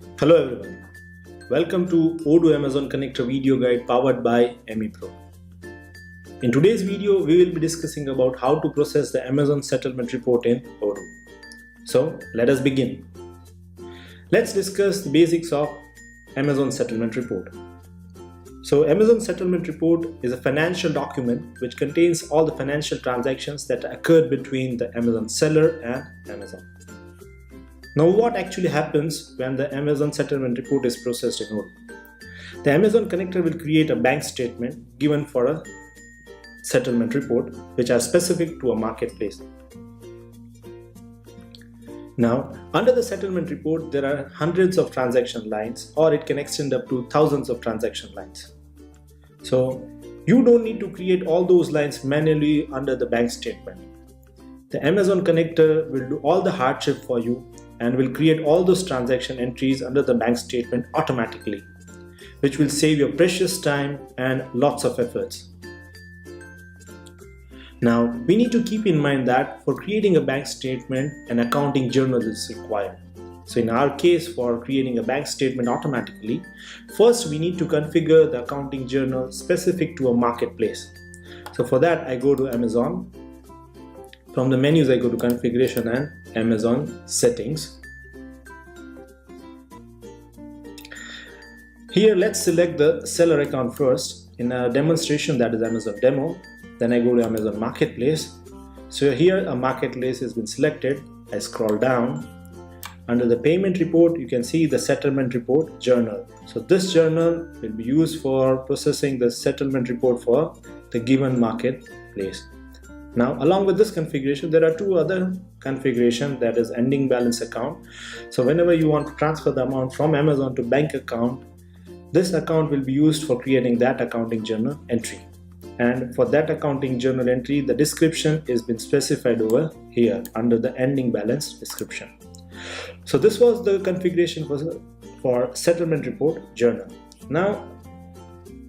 Hello everyone, welcome to Odoo Amazon Connector video guide powered by ME Pro. In today's video, we will be discussing about how to process the Amazon settlement report in Odoo. So let us begin. Let's discuss the basics of Amazon settlement report. So Amazon settlement report is a financial document which contains all the financial transactions that occurred between the Amazon seller and Amazon. Now what actually happens when the Amazon settlement report is processed in Odoo? The Amazon connector will create a bank statement given for a settlement report which are specific to a marketplace. Now under the settlement report there are hundreds of transaction lines, or it can extend up to thousands of transaction lines. So you don't need to create all those lines manually under the bank statement. The Amazon connector will do all the hardship for you and will create all those transaction entries under the bank statement automatically, which will save your precious time and lots of efforts. Now, we need to keep in mind that for creating a bank statement, an accounting journal is required. So in our case, for creating a bank statement automatically, first we need to configure the accounting journal specific to a marketplace. So for that, I go to Amazon. From the menus, I go to Configuration and Amazon Settings. Here, let's select the seller account first. In a demonstration, that is Amazon Demo. Then I go to Amazon Marketplace. So here, a marketplace has been selected. I scroll down. Under the payment report, you can see the settlement report journal. So this journal will be used for processing the settlement report for the given marketplace. Now, along with this configuration, there are two other configurations, that is ending balance account. So whenever you want to transfer the amount from Amazon to bank account, this account will be used for creating that accounting journal entry. And for that accounting journal entry, the description has been specified over here under the ending balance description. So this was the configuration for settlement report journal. Now,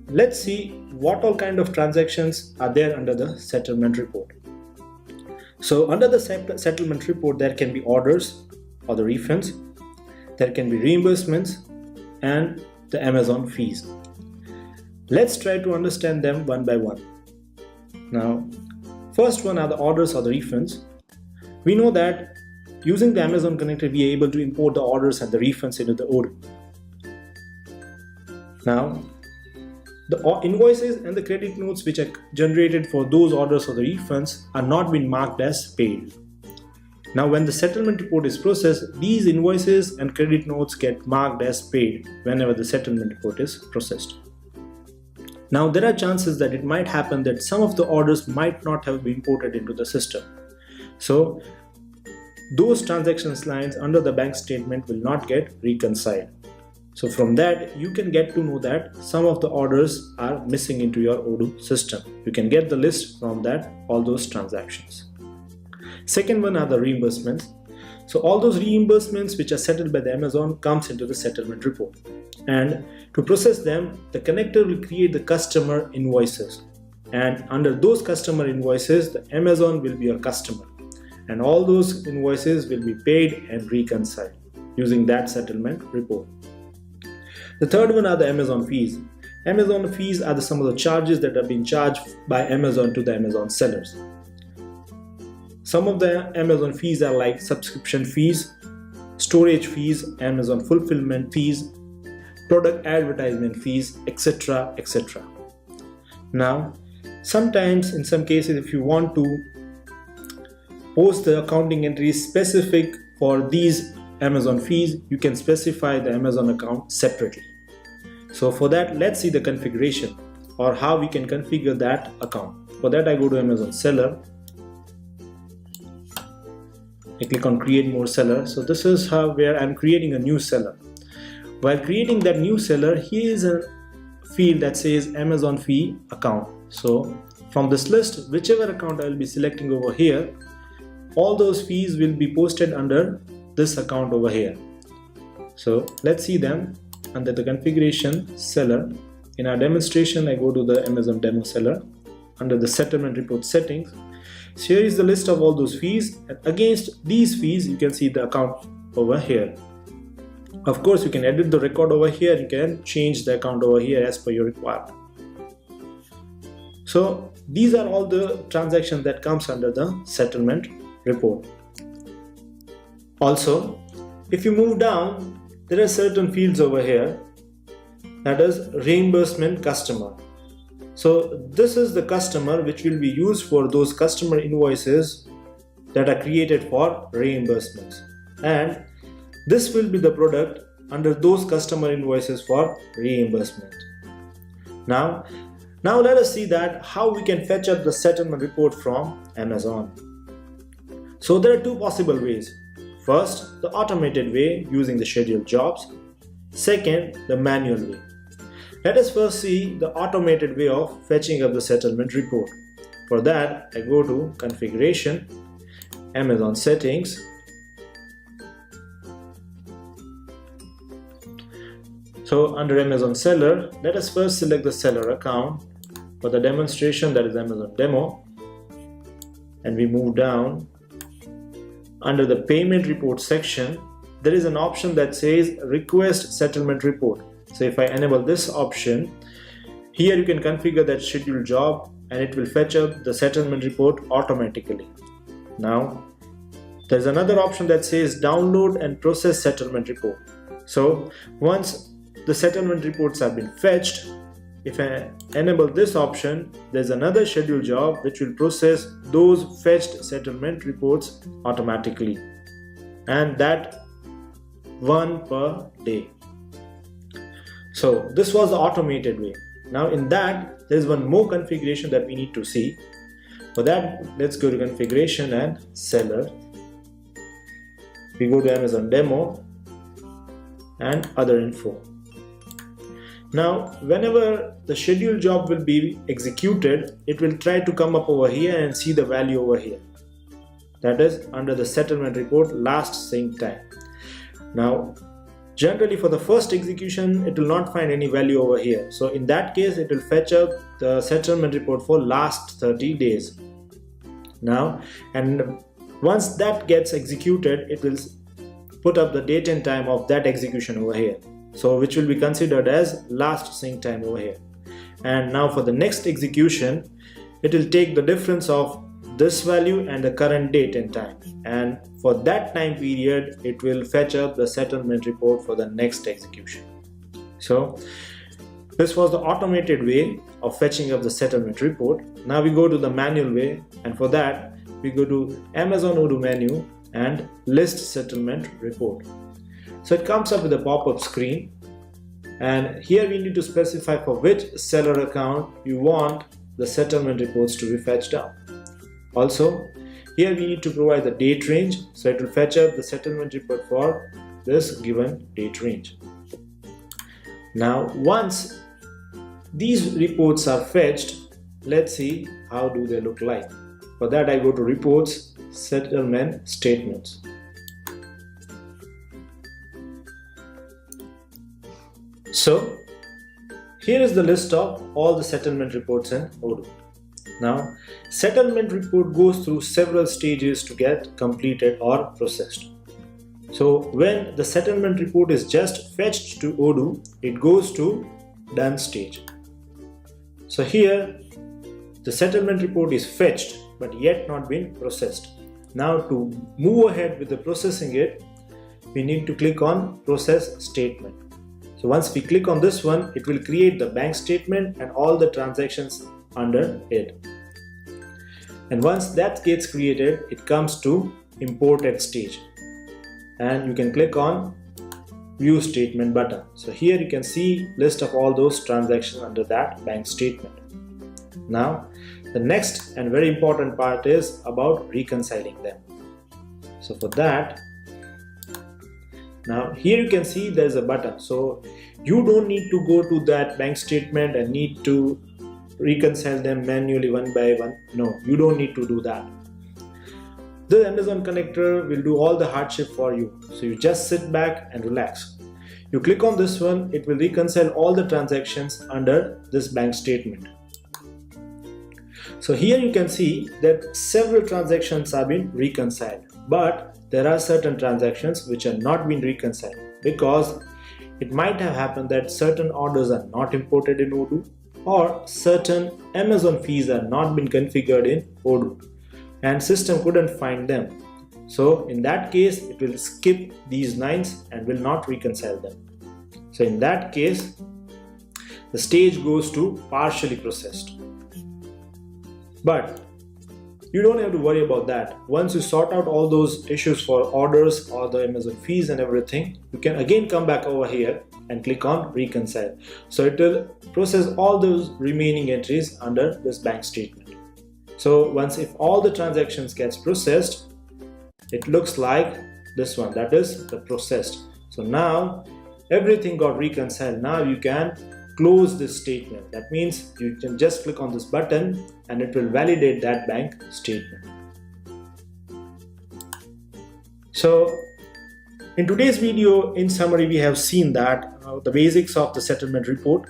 let's see what all kind of transactions are there under the settlement report. So under the settlement report, there can be orders or the refunds, there can be reimbursements and the Amazon fees. Let's try to understand them one by one. Now, first one are the orders or the refunds. We know that using the Amazon connector, we are able to import the orders and the refunds into the Odoo. Now, the invoices and the credit notes which are generated for those orders or the refunds are not being marked as paid. Now when the settlement report is processed, these invoices and credit notes get marked as paid whenever the settlement report is processed. Now there are chances that it might happen that some of the orders might not have been imported into the system. So those transactions lines under the bank statement will not get reconciled. So from that, you can get to know that some of the orders are missing into your Odoo system. You can get the list from that, all those transactions. Second one are the reimbursements. So all those reimbursements which are settled by the Amazon comes into the settlement report. And to process them, the connector will create the customer invoices. And under those customer invoices, the Amazon will be your customer. And all those invoices will be paid and reconciled using that settlement report. The third one are the Amazon fees. Amazon fees are some of the charges that are being charged by Amazon to the Amazon sellers. Some of the Amazon fees are like subscription fees, storage fees, Amazon fulfillment fees, product advertisement fees, etc. etc. Now, sometimes in some cases, if you want to post the accounting entries specific for these Amazon fees, you can specify the Amazon account separately. So for that, let's see the configuration or how we can configure that account. For that, I go to Amazon Seller. I click on Create More Seller. So this is where I'm creating a new seller. While creating that new seller, here is a field that says Amazon Fee Account. So from this list, whichever account I will be selecting over here, all those fees will be posted under this account over here. So let's see them under the configuration seller. In our demonstration, I go to the Amazon Demo Seller under the settlement report settings. So here is the list of all those fees, and against these fees you can see the account over here. Of course, you can edit the record over here, you can change the account over here as per your requirement. So these are all the transactions that comes under the settlement report. Also, if you move down, there are certain fields over here, that is reimbursement customer. So this is the customer which will be used for those customer invoices that are created for reimbursements, and this will be the product under those customer invoices for reimbursement. Now let us see that how we can fetch up the settlement report from Amazon. So there are two possible ways. First, the automated way using the scheduled jobs. Second, the manual way. Let us first see the automated way of fetching up the settlement report. For that, I go to Configuration, Amazon Settings. So under Amazon Seller, let us first select the seller account. For the demonstration, that is Amazon Demo, and we move down. Under the payment report section, there is an option that says request settlement report. So if I enable this option, here you can configure that scheduled job and it will fetch up the settlement report automatically. Now there's another option that says download and process settlement report. So once the settlement reports have been fetched, if I enable this option, there's another scheduled job which will process those fetched settlement reports automatically, and that one per day. So this was the automated way. Now in that, there's one more configuration that we need to see. For that, let's go to Configuration and Seller. We go to Amazon Demo and Other Info. Now whenever the scheduled job will be executed, it will try to come up over here and see the value over here, that is under the settlement report last sync time. Now generally for the first execution it will not find any value over here, so in that case it will fetch up the settlement report for last 30 days. Now, and once that gets executed, it will put up the date and time of that execution over here, so which will be considered as last sync time over here. And now for the next execution, it will take the difference of this value and the current date and time, and for that time period it will fetch up the settlement report for the next execution. So this was the automated way of fetching up the settlement report. Now we go to the manual way, and for that we go to Amazon Odoo menu and list settlement report. So it comes up with a pop-up screen, and here we need to specify for which seller account you want the settlement reports to be fetched up. Also, here we need to provide the date range, so it will fetch up the settlement report for this given date range. Now once these reports are fetched, let's see how do they look like. For that I go to Reports, Settlement Statements. So here is the list of all the settlement reports in Odoo. Now settlement report goes through several stages to get completed or processed. So when the settlement report is just fetched to Odoo, it goes to done stage. So here the settlement report is fetched but yet not been processed. Now to move ahead with the processing it, we need to click on process statement. So once we click on this one, it will create the bank statement and all the transactions under it. And once that gets created, it comes to imported stage, and you can click on view statement button. So here you can see list of all those transactions under that bank statement. Now the next and very important part is about reconciling them. So for that, now here you can see there's a button, so you don't need to go to that bank statement and need to reconcile them manually one by one. No, you don't need to do that. The Amazon connector will do all the hardship for you, so you just sit back and relax. You click on this one, it will reconcile all the transactions under this bank statement. So here you can see that several transactions have been reconciled, but there are certain transactions which are not been reconciled. because it might have happened that certain orders are not imported in Odoo, or certain Amazon fees are not been configured in Odoo and system couldn't find them. So in that case, it will skip these lines and will not reconcile them. So in that case, the stage goes to partially processed. But you don't have to worry about that. Once you sort out all those issues for orders or the Amazon fees and everything, you can again come back over here and click on reconcile. So it will process all those remaining entries under this bank statement. So once if all the transactions gets processed, it looks like this one, that is the processed. So now everything got reconciled. Now you can close this statement. That means you can just click on this button and it will validate that bank statement. So in today's video, in summary, we have seen that the basics of the settlement report,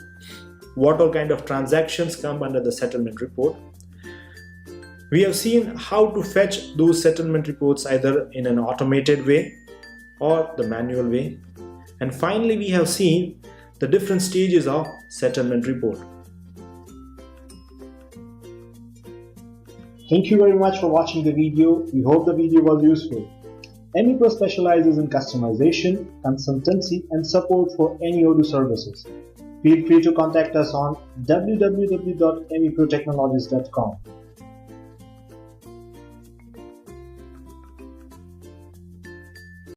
what all kind of transactions come under the settlement report. We have seen how to fetch those settlement reports either in an automated way or the manual way. And finally, we have seen the different stages of settlement report. Thank you very much for watching the video. We hope the video was useful. AmiPro specializes in customization, consultancy, and support for any Odoo services. Feel free to contact us on www.amiprotechnologies.com.